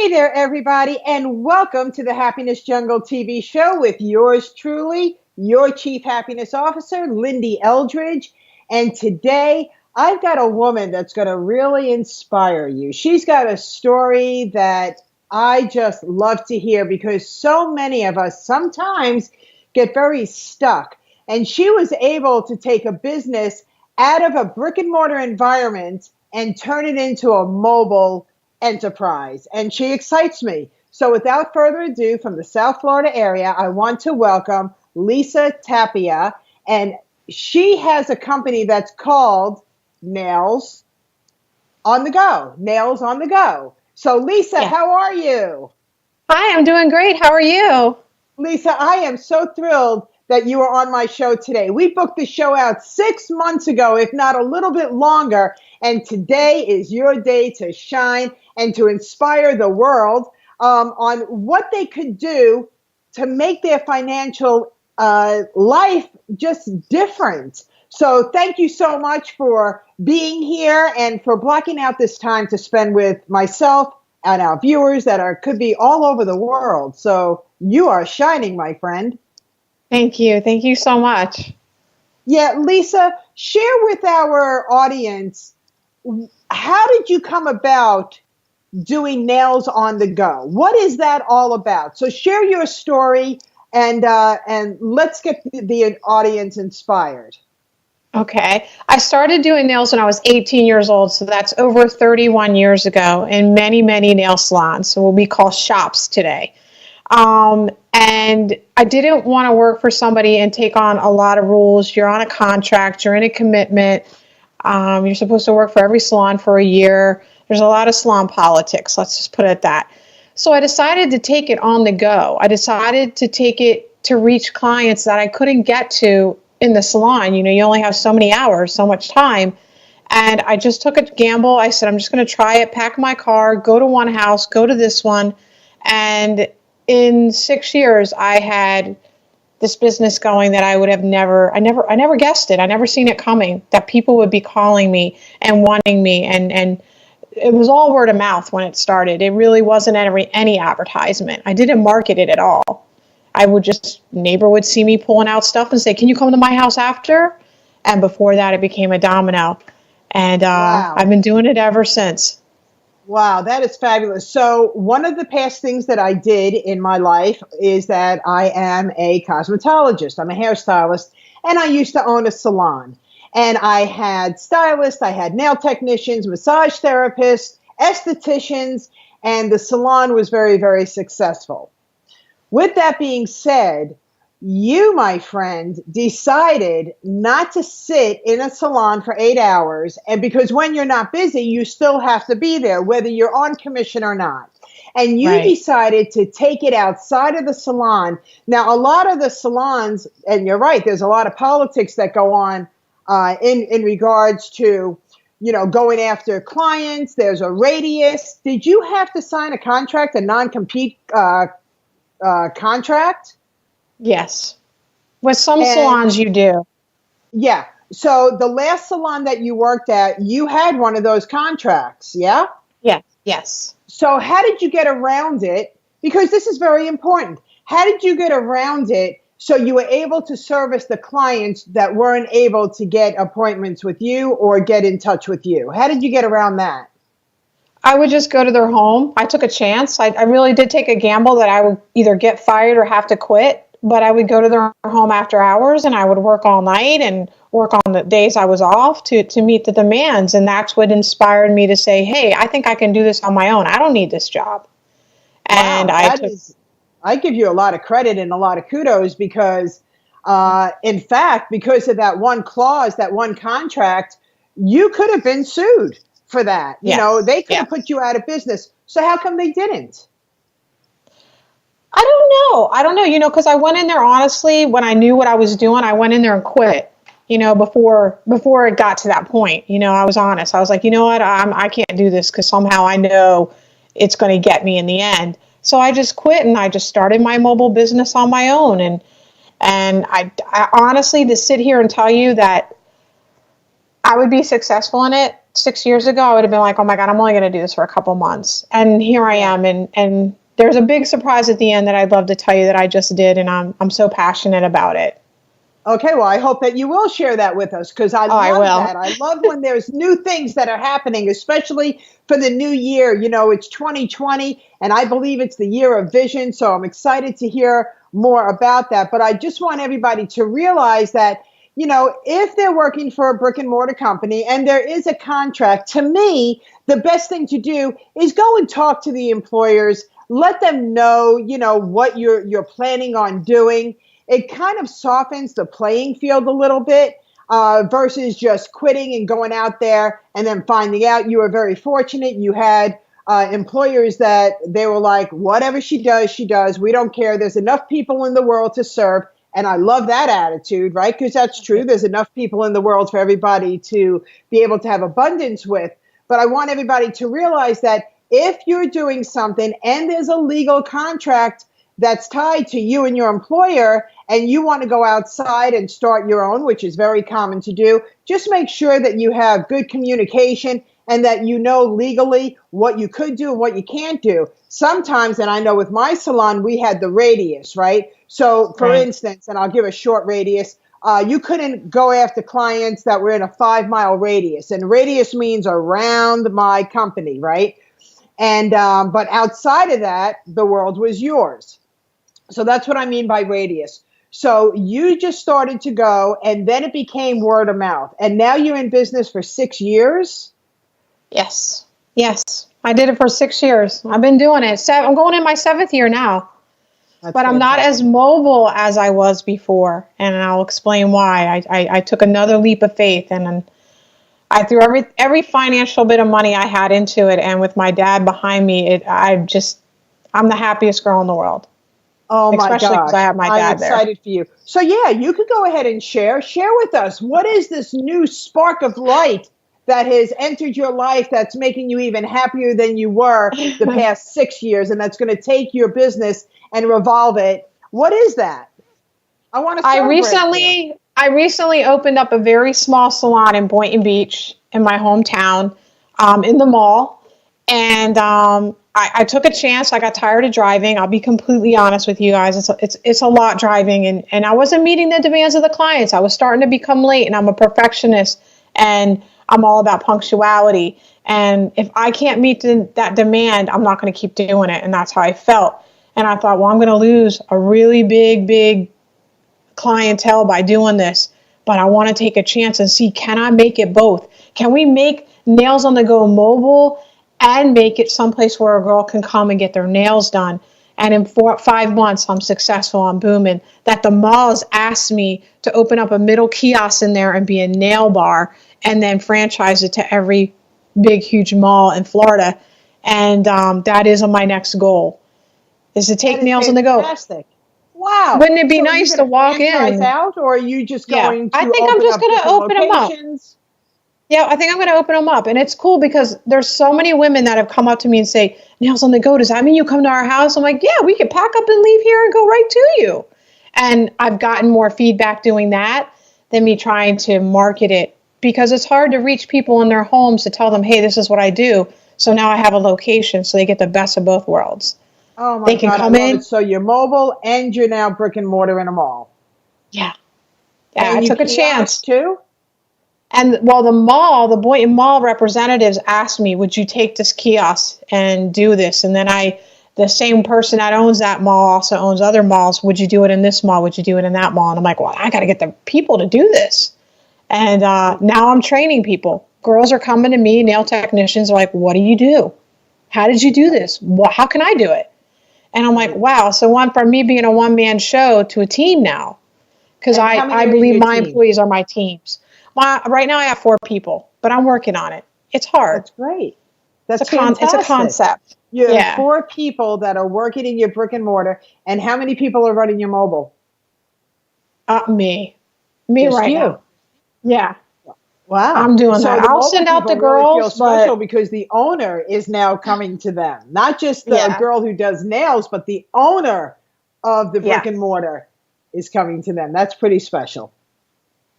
Hey there, everybody, and welcome to the Happiness Jungle TV show with yours truly, your Chief Happiness Officer, Lyn-Dee Eldridge. And today, I've got a woman that's going to really inspire you. She's got a story that I just love to hear because so many of us sometimes get very stuck. And she was able to take a business out of a brick and mortar environment and turn it into a mobile enterprise, and she excites me. So without further ado, from the South Florida area, I want to welcome Lisa Tapia, and she has a company that's called Nails on the Go. Nails on the Go. So Lisa, How are you? Hi, I'm doing great. How are you? Lisa, I am so thrilled that you are on my show today. We booked the show out 6 months ago, if not a little bit longer, and today is your day to shine and to inspire the world on what they could do to make their financial life just different. So thank you so much for being here and for blocking out this time to spend with myself and our viewers that could be all over the world. So you are shining, my friend. Thank you. Thank you so much. Yeah, Lisa, share with our audience, how did you come about doing Nails on the Go? What is that all about? So share your story and let's get the audience inspired. Okay. I started doing nails when I was 18 years old, so that's over 31 years ago in many, many nail salons, so what we call shops today. And I didn't want to work for somebody and take on a lot of rules. You're on a contract, you're in a commitment. You're supposed to work for every salon for a year. There's a lot of salon politics. Let's just put it at that. So I decided to take it on the go. I decided to take it to reach clients that I couldn't get to in the salon. You know, you only have so many hours, so much time. And I just took a gamble. I said, I'm just going to try it, pack my car, go to one house, go to this one. And in 6 years, I had this business going that I would have I never guessed it. I never seen it coming, that people would be calling me and wanting me. And it was all word of mouth when it started. It really wasn't any advertisement. I didn't market it at all. I would just, neighbor would see me pulling out stuff and say, can you come to my house after? And before that, it became a domino. And wow. I've been doing it ever since. Wow, that is fabulous. So one of the past things that I did in my life is that I am a cosmetologist. I'm a hairstylist, and I used to own a salon. And I had stylists, I had nail technicians, massage therapists, estheticians, and the salon was very, very successful. With that being said, you, my friend, decided not to sit in a salon for 8 hours, and because when you're not busy, you still have to be there, whether you're on commission or not. And you decided to take it outside of the salon. Now, a lot of the salons, and you're right, there's a lot of politics that go on in regards to, you know, going after clients. There's a radius. Did you have to sign a contract, a non-compete contract? Yes. With some salons you do. Yeah. So the last salon that you worked at, you had one of those contracts, yeah? Yes. Yes. So how did you get around it? Because this is very important. How did you get around it so you were able to service the clients that weren't able to get appointments with you or get in touch with you? How did you get around that? I would just go to their home. I took a chance. I really did take a gamble that I would either get fired or have to quit. But I would go to their home after hours and I would work all night and work on the days I was off to meet the demands. And that's what inspired me to say, hey, I think I can do this on my own. I don't need this job. And wow, I give you a lot of credit and a lot of kudos because, in fact, because of that one clause, that one contract, you could have been sued for that. You know, they could have put you out of business. So how come they didn't? I don't know, you know, because I went in there, honestly, when I knew what I was doing, I went in there and quit, you know, before it got to that point. You know, I was honest. I was like, you know what, I can't do this because somehow I know it's going to get me in the end. So I just quit and I just started my mobile business on my own. And I honestly, to sit here and tell you that I would be successful in it, 6 years ago, I would have been like, oh my God, I'm only going to do this for a couple months. And here I am. And there's a big surprise at the end that I'd love to tell you that I just did. And I'm so passionate about it. Okay, well, I hope that you will share that with us, because I love that. I love when there's new things that are happening, especially for the new year. You know, it's 2020, and I believe it's the year of vision, so I'm excited to hear more about that. But I just want everybody to realize that, you know, if they're working for a brick and mortar company and there is a contract, to me, the best thing to do is go and talk to the employers, let them know, you know, what you're planning on doing. It kind of softens the playing field a little bit versus just quitting and going out there and then finding out. You were very fortunate. You had employers that they were like, whatever she does, she does. We don't care. There's enough people in the world to serve. And I love that attitude, right? Because that's true. There's enough people in the world for everybody to be able to have abundance with. But I want everybody to realize that if you're doing something and there's a legal contract that's tied to you and your employer, and you want to go outside and start your own, which is very common to do, just make sure that you have good communication and that you know legally what you could do and what you can't do. Sometimes, and I know with my salon, we had the radius, right? So for instance, and I'll give a short radius, you couldn't go after clients that were in a 5-mile radius, and radius means around my company, right? And but outside of that, the world was yours. So that's what I mean by radius. So you just started to go, and then it became word of mouth. And now you're in business for 6 years? Yes. Yes. I did it for 6 years. I've been doing it. I'm going in my 7th year now. But I'm not as mobile as I was before. And I'll explain why. I took another leap of faith, and I threw every financial bit of money I had into it. And with my dad behind me, I'm the happiest girl in the world. Oh my God. Especially because I have my dad there. I'm excited for you. So yeah, you could go ahead and share with us. What is this new spark of light that has entered your life that's making you even happier than you were the past 6 years, and that's going to take your business and revolve it? What is that? I want to celebrate. I recently opened up a very small salon in Boynton Beach in my hometown, in the mall. And I took a chance. I got tired of driving. I'll be completely honest with you guys. It's a lot driving, and I wasn't meeting the demands of the clients. I was starting to become late, and I'm a perfectionist, and I'm all about punctuality. And if I can't meet that demand, I'm not going to keep doing it. And that's how I felt. And I thought, well, I'm going to lose a really big clientele by doing this. But I want to take a chance and see, can I make it both? Can we make Nails on the Go mobile and make it someplace where a girl can come and get their nails done? And in 5 months, I'm successful, I'm booming. That the malls asked me to open up a middle kiosk in there and be a nail bar, and then franchise it to every big, huge mall in Florida. And that is my next goal, is to take Nails on the Go. Fantastic. Wow. Wouldn't it be nice to walk in? Out, or are you just going to I think I'm just going to open them up. Yeah, I think I'm going to open them up. And it's cool because there's so many women that have come up to me and say, Nails on the Go, does that mean you come to our house? I'm like, yeah, we could pack up and leave here and go right to you. And I've gotten more feedback doing that than me trying to market it, because it's hard to reach people in their homes to tell them, hey, this is what I do. So now I have a location, so they get the best of both worlds. Oh my God, I love it. So you're mobile and you're now brick and mortar in a mall. Yeah. Yeah, I took a chance too. And well, the Boynton Mall representatives asked me, would you take this kiosk and do this? And then the same person that owns that mall also owns other malls. Would you do it in this mall? Would you do it in that mall? And I'm like, well, I got to get the people to do this. And now I'm training people. Girls are coming to me, nail technicians are like, what do you do? How did you do this? How can I do it? And I'm like, wow. So from me being a one-man show to a team now, because I believe my employees are my teams. Right now I have 4 people, but I'm working on it. It's hard. That's great. It's a concept. You have 4 people that are working in your brick and mortar. And how many people are running your mobile? Me right now. Yeah. Wow. I'm doing that. I'll send out the girls. Really feel special because the owner is now coming to them. Not just the girl who does nails, but the owner of the brick and mortar is coming to them. That's pretty special.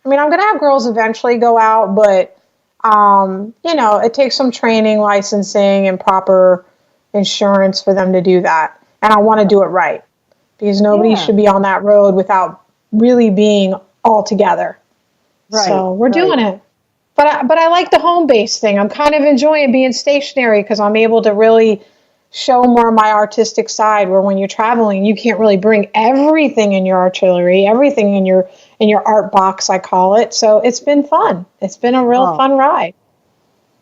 I mean, I'm going to have girls eventually go out, but It takes some training, licensing, and proper insurance for them to do that. And I want to do it right, because nobody should be on that road without really being all together. Right. So we're doing it. But I like the home-based thing. I'm kind of enjoying being stationary because I'm able to really show more of my artistic side, where when you're traveling, you can't really bring everything in your artillery, everything in your art box, I call it. So it's been fun. It's been a real fun ride.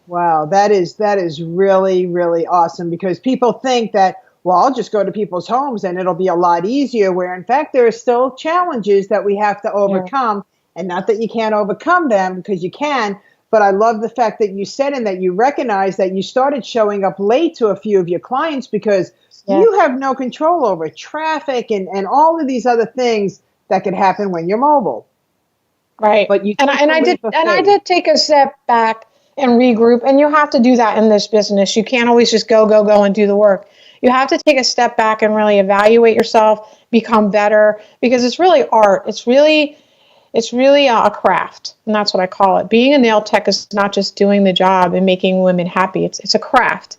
Wow, that is really, really awesome, because people think that, well, I'll just go to people's homes and it'll be a lot easier, where in fact there are still challenges that we have to overcome. Yeah. And not that you can't overcome them, because you can, but I love the fact that you said, and that you recognize that you started showing up late to a few of your clients, because you have no control over traffic and all of these other things that could happen when you're mobile. Right. But I did take a step back and regroup, and you have to do that in this business. You can't always just go and do the work. You have to take a step back and really evaluate yourself, become better, because it's really art. It's really a craft, and that's what I call it. Being a nail tech is not just doing the job and making women happy. It's a craft.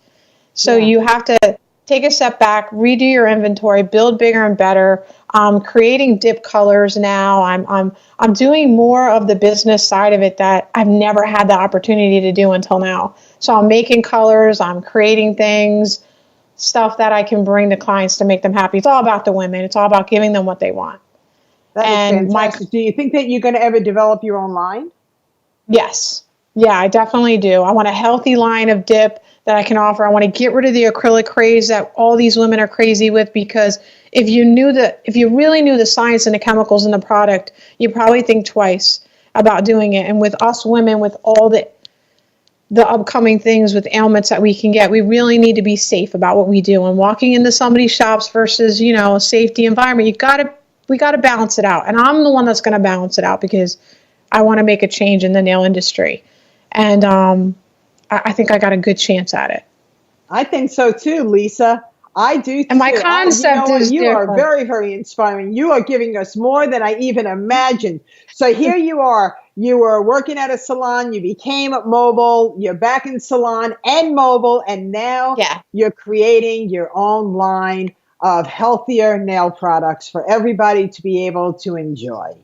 So you have to take a step back, redo your inventory, build bigger and better. I'm creating dip colors now. I'm doing more of the business side of it that I've never had the opportunity to do until now. So I'm making colors, I'm creating things, stuff that I can bring to clients to make them happy. It's all about the women. It's all about giving them what they want. That is fantastic. Do you think that you're going to ever develop your own line? Yes. Yeah, I definitely do. I want a healthy line of dip that I can offer. I want to get rid of the acrylic craze that all these women are crazy with, because if you really knew the science and the chemicals in the product, you probably think twice about doing it. And with us women, with all the upcoming things with ailments that we can get, we really need to be safe about what we do. And walking into somebody's shops versus, a safety environment, we got to balance it out. And I'm the one that's going to balance it out, because I want to make a change in the nail industry. And I think I got a good chance at it. I think so too, Lisa. I do too. And my concept is you different. are very, very inspiring. You are giving us more than I even imagined. So here you are. You were working at a salon. You became mobile. You're back in salon and mobile. And now you're creating your own line of healthier nail products for everybody to be able to enjoy.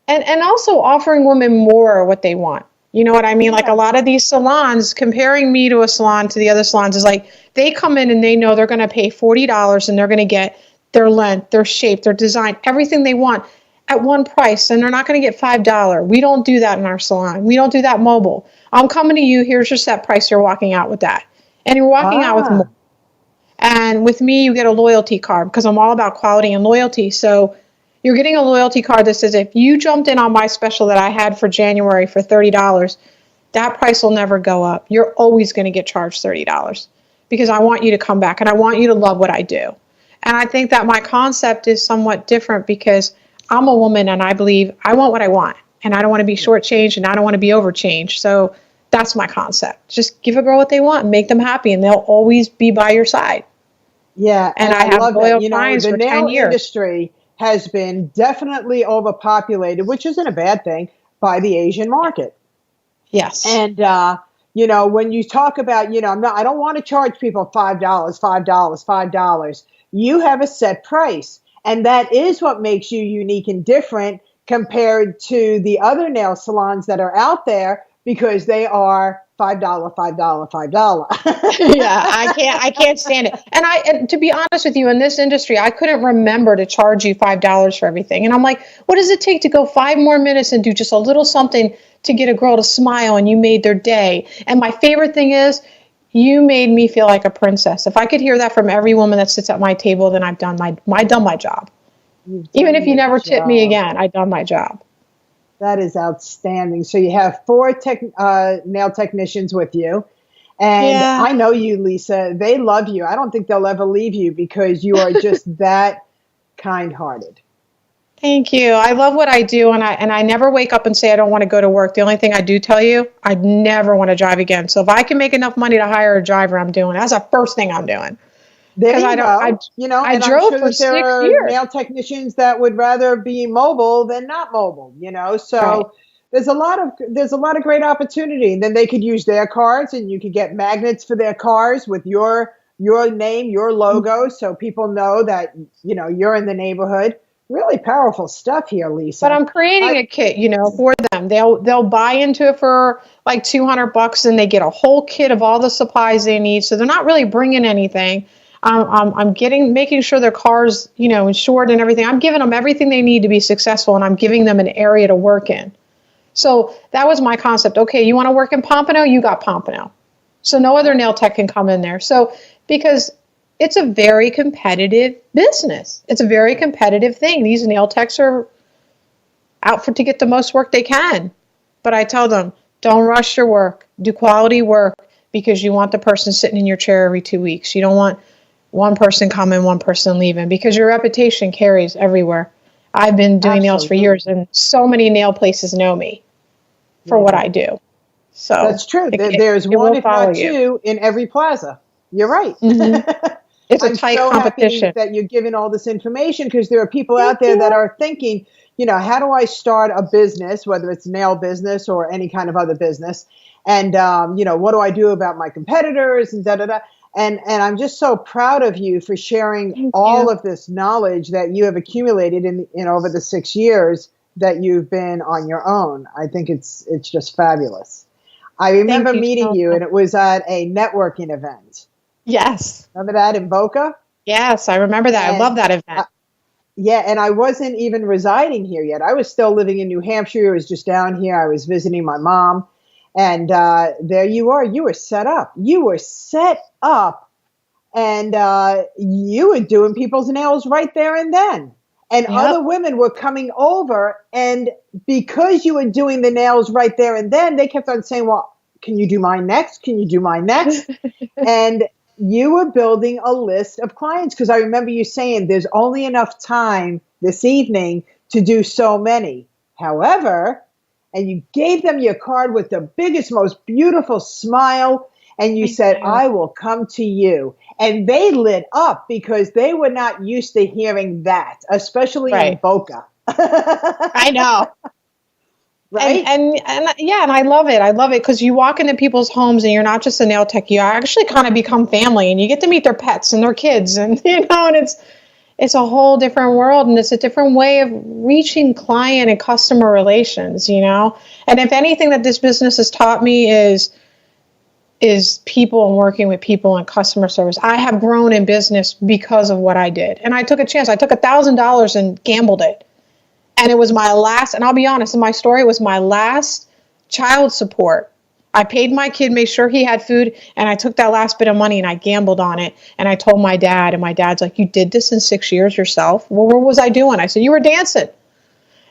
And also offering women more what they want. You know what I mean? Like a lot of these salons, comparing me to a salon to the other salons is like, they come in and they know they're going to pay $40 and they're going to get their length, their shape, their design, everything they want at one price, and they're not going to get $5. We don't do that in our salon. We don't do that mobile. I'm coming to you. Here's your set price. You're walking out with that. And you're walking out with more. And with me, you get a loyalty card, because I'm all about quality and loyalty. So you're getting a loyalty card that says, if you jumped in on my special that I had for January for $30, that price will never go up. You're always going to get charged $30, because I want you to come back and I want you to love what I do. And I think that my concept is somewhat different, because I'm a woman and I believe I want what I want, and I don't want to be shortchanged and I don't want to be overchanged. So that's my concept. Just give a girl what they want and make them happy, and they'll always be by your side. Yeah. And I have loyal clients for 10 years. The nail industry has been definitely overpopulated, which isn't a bad thing, by the Asian market. Yes. And, when you talk about, I don't want to charge people $5. You have a set price. And that is what makes you unique and different compared to the other nail salons that are out there, because they are $5. Yeah, I can't stand it. And to be honest with you, in this industry, I couldn't remember to charge you $5 for everything. And I'm like, what does it take to go 5 more minutes and do just a little something to get a girl to smile, and you made their day? And my favorite thing is, you made me feel like a princess. If I could hear that from every woman that sits at my table, then I've done my job. Even if you never tip me again, I've done my job. That is outstanding. So you have 4 nail technicians with you. And I know you, Lisa. They love you. I don't think they'll ever leave you, because you are just that kind-hearted. Thank you. I love what I do, and I never wake up and say I don't want to go to work. The only thing I do tell you, I never want to drive again. So if I can make enough money to hire a driver, I'm doing it. That's the first thing I'm doing. There you go. I drove for 6 years. Nail technicians that would rather be mobile than not mobile, So, right. there's a lot of great opportunity. And then they could use their cards, and you could get magnets for their cars with your name, your logo, so people know that you're in the neighborhood. Really powerful stuff here, Lisa. But I'm creating a kit, for them. They'll buy into it for like $200, and they get a whole kit of all the supplies they need. So they're not really bringing anything. I'm making sure their car's, insured and everything. I'm giving them everything they need to be successful, and I'm giving them an area to work in. So that was my concept. Okay, you want to work in Pompano? You got Pompano. So no other nail tech can come in there. So because it's a very competitive business. It's a very competitive thing. These nail techs are out to get the most work they can. But I tell them, don't rush your work. Do quality work, because you want the person sitting in your chair every 2 weeks. You don't want one person coming, one person leaving, because your reputation carries everywhere. I've been doing nails for years, and so many nail places know me for what I do. So that's true. There's one, if not two, in every plaza. You're right. Mm-hmm. It's a tight competition. Happy that you're giving all this information, because there are people out there that are thinking, how do I start a business, whether it's nail business or any kind of other business? And, what do I do about my competitors and da-da-da? And I'm just so proud of you for sharing all of this knowledge that you have accumulated in over the 6 years that you've been on your own. I think it's just fabulous. I remember meeting you, and it was at a networking event. Yes. Remember that in Boca? Yes, I remember that. I love that event. And I wasn't even residing here yet. I was still living in New Hampshire. I was just down here. I was visiting my mom. And there you are. You were set up. And you were doing people's nails right there and then. And other women were coming over. And because you were doing the nails right there and then, they kept on saying, well, can you do mine next? Can you do mine next? And you were building a list of clients, because I remember you saying there's only enough time this evening to do so many. However, and you gave them your card with the biggest, most beautiful smile, and you said, I will come to you. And they lit up, because they were not used to hearing that, especially in Boca. I know. Right. And I love it. I love it, because you walk into people's homes, and you're not just a nail tech. You actually kind of become family, and you get to meet their pets and their kids, and and it's a whole different world, and it's a different way of reaching client and customer relations. And if anything that this business has taught me is people and working with people and customer service. I have grown in business because of what I did, and I took a chance. I took $1,000 and gambled it. And it was my last, and I'll be honest, in my story, it was my last child support. I paid my kid, made sure he had food, and I took that last bit of money and I gambled on it. And I told my dad, and my dad's like, you did this in 6 years yourself? Well, what was I doing? I said, you were dancing.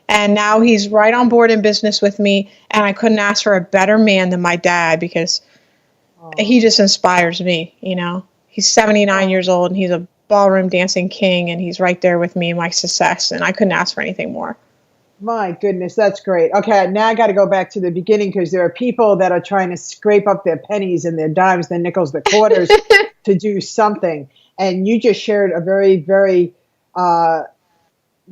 And now he's right on board in business with me. And I couldn't ask for a better man than my dad, because he just inspires me. He's 79 years old, and he's a ballroom dancing king, and he's right there with me in my success, and I couldn't ask for anything more. My goodness, that's great. Okay, now I got to go back to the beginning, because there are people that are trying to scrape up their pennies and their dimes, their nickels, their quarters to do something. And you just shared a very, very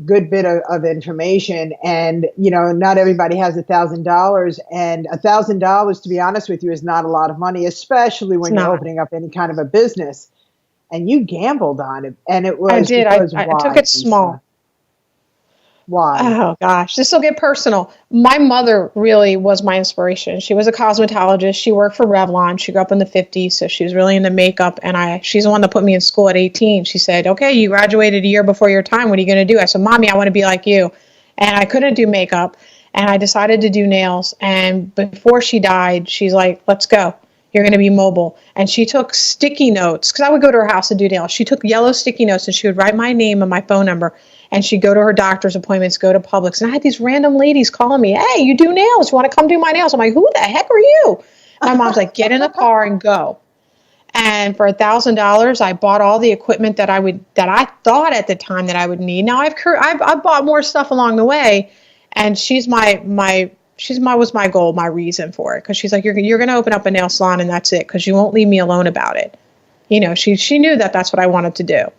good bit of information. And, not everybody has $1,000, and $1,000, to be honest with you, is not a lot of money, especially when you're opening up any kind of a business. And you gambled on it, and it was. I did. I took it small. Why? Oh gosh, this will get personal. My mother really was my inspiration. She was a cosmetologist. She worked for Revlon. She grew up in the 50s, so she was really into makeup. And she's the one that put me in school at 18. She said, "Okay, you graduated a year before your time. What are you going to do?" I said, "Mommy, I want to be like you." And I couldn't do makeup, and I decided to do nails. And before she died, she's like, "Let's go. You're going to be mobile." And she took sticky notes, because I would go to her house to do nails. She took yellow sticky notes, and she would write my name and my phone number. And she'd go to her doctor's appointments, go to Publix. And I had these random ladies calling me, "Hey, you do nails. You want to come do my nails?" I'm like, "Who the heck are you?" My mom's like, "Get in the car and go." And for $1,000, I bought all the equipment that I thought at the time that I would need. Now I've bought more stuff along the way, and she's was my goal, my reason for it. Because she's like, you're going to open up a nail salon, and that's it, because you won't leave me alone about it. She knew that that's what I wanted to do.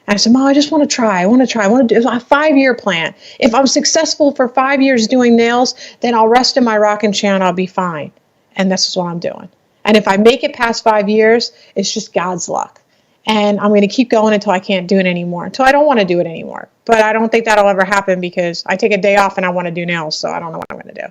And I said, Mom, I just want to try. I want to do a 5-year plan. If I'm successful for 5 years doing nails, then I'll rest in my rocking chair and I'll be fine. And this is what I'm doing. And if I make it past 5 years, it's just God's luck. And I'm going to keep going until I can't do it anymore, until I don't want to do it anymore. But I don't think that'll ever happen because I take a day off and I want to do nails, so I don't know what I'm going to do.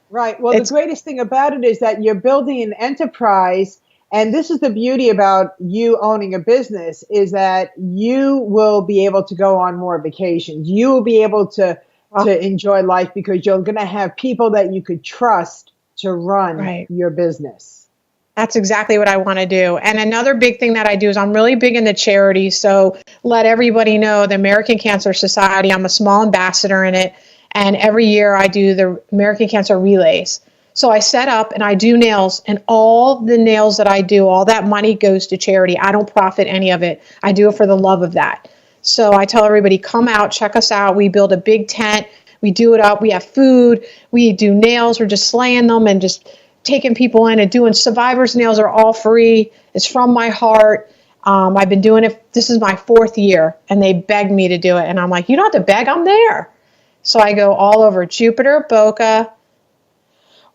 Right. Well, the greatest thing about it is that you're building an enterprise, and this is the beauty about you owning a business, is that you will be able to go on more vacations. You will be able to enjoy life because you're going to have people that you could trust to run your business. That's exactly what I want to do. And another big thing that I do is I'm really big into charity. So let everybody know the American Cancer Society, I'm a small ambassador in it. And every year I do the American Cancer Relays. So I set up and I do nails, and all the nails that I do, all that money goes to charity. I don't profit any of it. I do it for the love of that. So I tell everybody, come out, check us out. We build a big tent. We do it up. We have food. We do nails. We're just slaying them and just taking people in and doing survivors nails are all free. It's from my heart. I've been doing it. This is my 4th year, and they begged me to do it. And I'm like, you don't have to beg. I'm there. So I go all over Jupiter, Boca,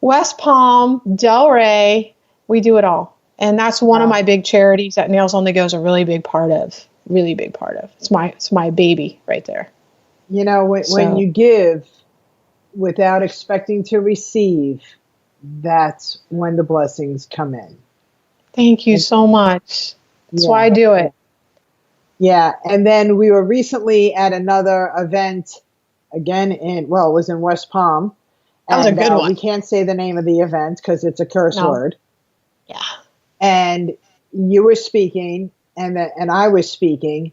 West Palm, Delray. We do it all. And that's one of my big charities that Nails Only Go is a really big part of. Really big part of. It's my baby right there. You know, when you give without expecting to receive, that's when the blessings come in. Thank you so much. That's why I do it. Yeah. And then we were recently at another event again it was in West Palm. That was a good one. We can't say the name of the event because it's a curse word. Yeah. And you were speaking and I was speaking.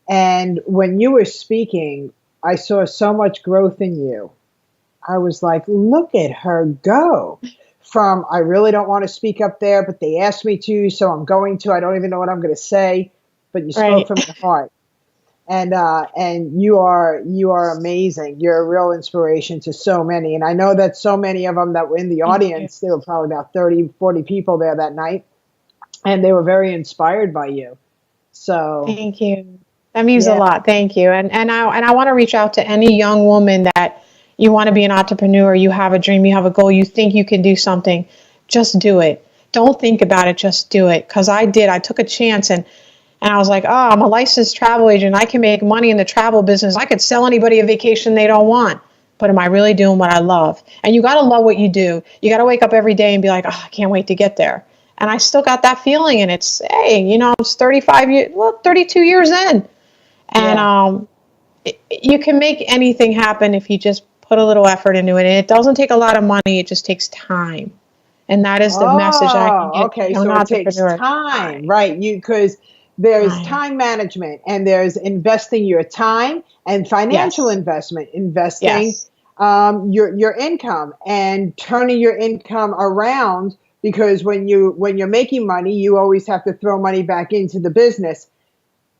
And when you were speaking, I saw so much growth in you. I was like, look at her go. From, I really don't want to speak up there, but they asked me to, so I'm going to. I don't even know what I'm going to say, but you spoke from the heart. And you are amazing. You're a real inspiration to so many. And I know that so many of them that were in the audience, there were probably about 30, 40 people there that night, and they were very inspired by you. So thank you. That means a lot. Thank you. And I want to reach out to any young woman that you want to be an entrepreneur, you have a dream, you have a goal, you think you can do something, just do it. Don't think about it, just do it. Because I did. I took a chance and I was like, oh, I'm a licensed travel agent. I can make money in the travel business. I could sell anybody a vacation they don't want. But am I really doing what I love? And you got to love what you do. You got to wake up every day and be like, oh, I can't wait to get there. And I still got that feeling. And it's, hey, you know, it's 32 years in. And you can make anything happen if you just put a little effort into it. And it doesn't take a lot of money. It just takes time. And that is the message I can get. Okay, so it takes time, right? Because there's time management and there's investing your time and financial investment, investing your income and turning your income around. Because when you're making money, you always have to throw money back into the business.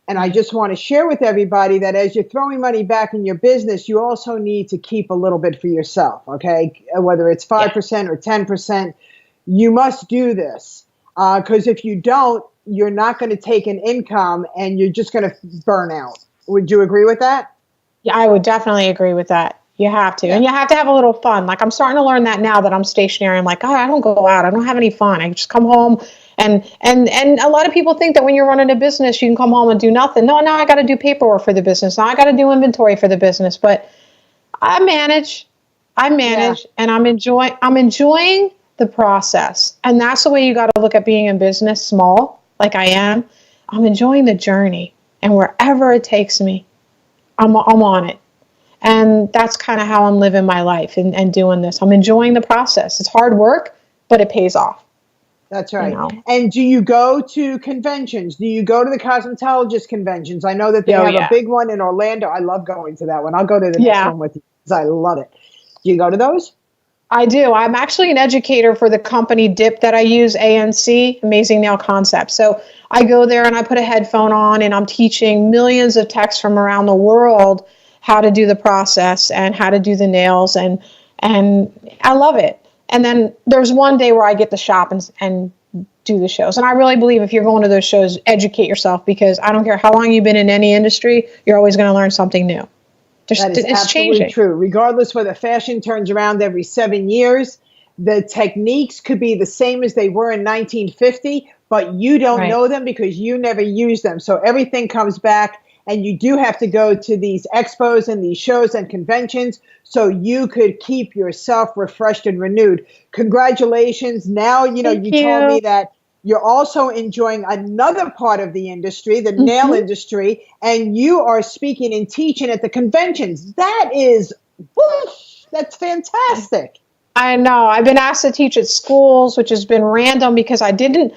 And I just want to share with everybody that as you're throwing money back in your business, you also need to keep a little bit for yourself, okay? Whether it's 5% or 10%, you must do this. Because if you don't, you're not going to take an income and you're just going to burn out. Would you agree with that? Yeah, I would definitely agree with that. You have to. And you have to have a little fun. Like I'm starting to learn that now that I'm stationary. I'm like, oh, I don't go out. I don't have any fun. I just come home. And a lot of people think that when you're running a business, you can come home and do nothing. No, I got to do paperwork for the business. Now I got to do inventory for the business. But I manage, and I'm enjoying the process. And that's the way you got to look at being in business, small, like I am. I'm enjoying the journey, and wherever it takes me, I'm on it. And that's kind of how I'm living my life and doing this. I'm enjoying the process. It's hard work, but it pays off. That's right. You know? And do you go to conventions? Do you go to the cosmetologist conventions? I know that they have a big one in Orlando. I love going to that one. I'll go to the next one with you because I love it. Do you go to those? I do. I'm actually an educator for the company DIP that I use, ANC, Amazing Nail Concepts. So I go there and I put a headphone on and I'm teaching millions of techs from around the world how to do the process and how to do the nails. And I love it. And then there's one day where I get to shop and do the shows. And I really believe if you're going to those shows, educate yourself, because I don't care how long you've been in any industry, you're always going to learn something new. That is absolutely true. Regardless whether fashion turns around every 7 years, the techniques could be the same as they were in 1950, but you don't know them because you never use them. So everything comes back, and you do have to go to these expos and these shows and conventions so you could keep yourself refreshed and renewed. Congratulations. Now, you know, you told me that you're also enjoying another part of the industry, the nail industry, and you are speaking and teaching at the conventions. That is, whoosh, that's fantastic. I know. I've been asked to teach at schools, which has been random because I didn't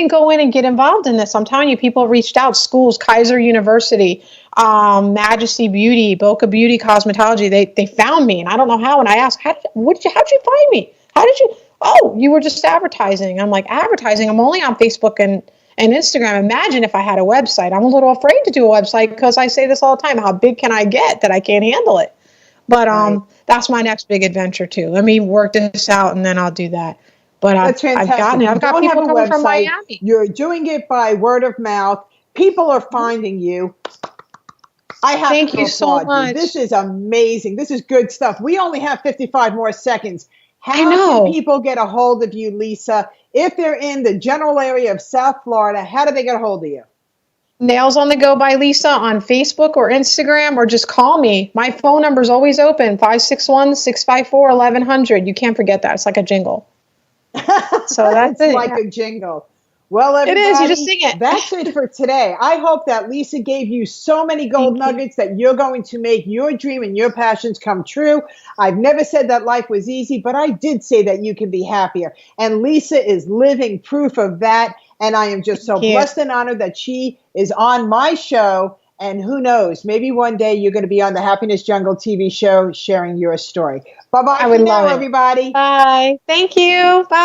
go in and get involved in this. I'm telling you, people reached out. Schools, Kaiser University, Majesty Beauty, Boca Beauty Cosmetology. They found me, and I don't know how. And I asked, how'd you find me? How did you? Oh, you were just advertising. I'm like, advertising? I'm only on Facebook and Instagram. Imagine if I had a website. I'm a little afraid to do a website because I say this all the time. How big can I get that I can't handle it? But that's my next big adventure too. Let me work this out, and then I'll do that. But I've gotten it. I've got people coming from Miami. You're doing it by word of mouth. People are finding you. I have Thank to you so much. This is amazing. This is good stuff. We only have 55 more seconds. How can people get a hold of you, Lisa? If they're in the general area of South Florida, how do they get a hold of you? Nails on the Go by Lisa on Facebook or Instagram, or just call me. My phone number is always open, 561-654-1100. You can't forget that. It's like a jingle. So that's it. Like a jingle. Well, everybody, it is. You just sing it. That's it for today. I hope that Lisa gave you so many gold nuggets that you're going to make your dream and your passions come true. I've never said that life was easy, but I did say that you can be happier. And Lisa is living proof of that. And I am just so blessed and honored that she is on my show. And who knows, maybe one day you're going to be on the Happiness Jungle TV show sharing your story. Bye-bye for now, everybody. Bye. Thank you. Bye.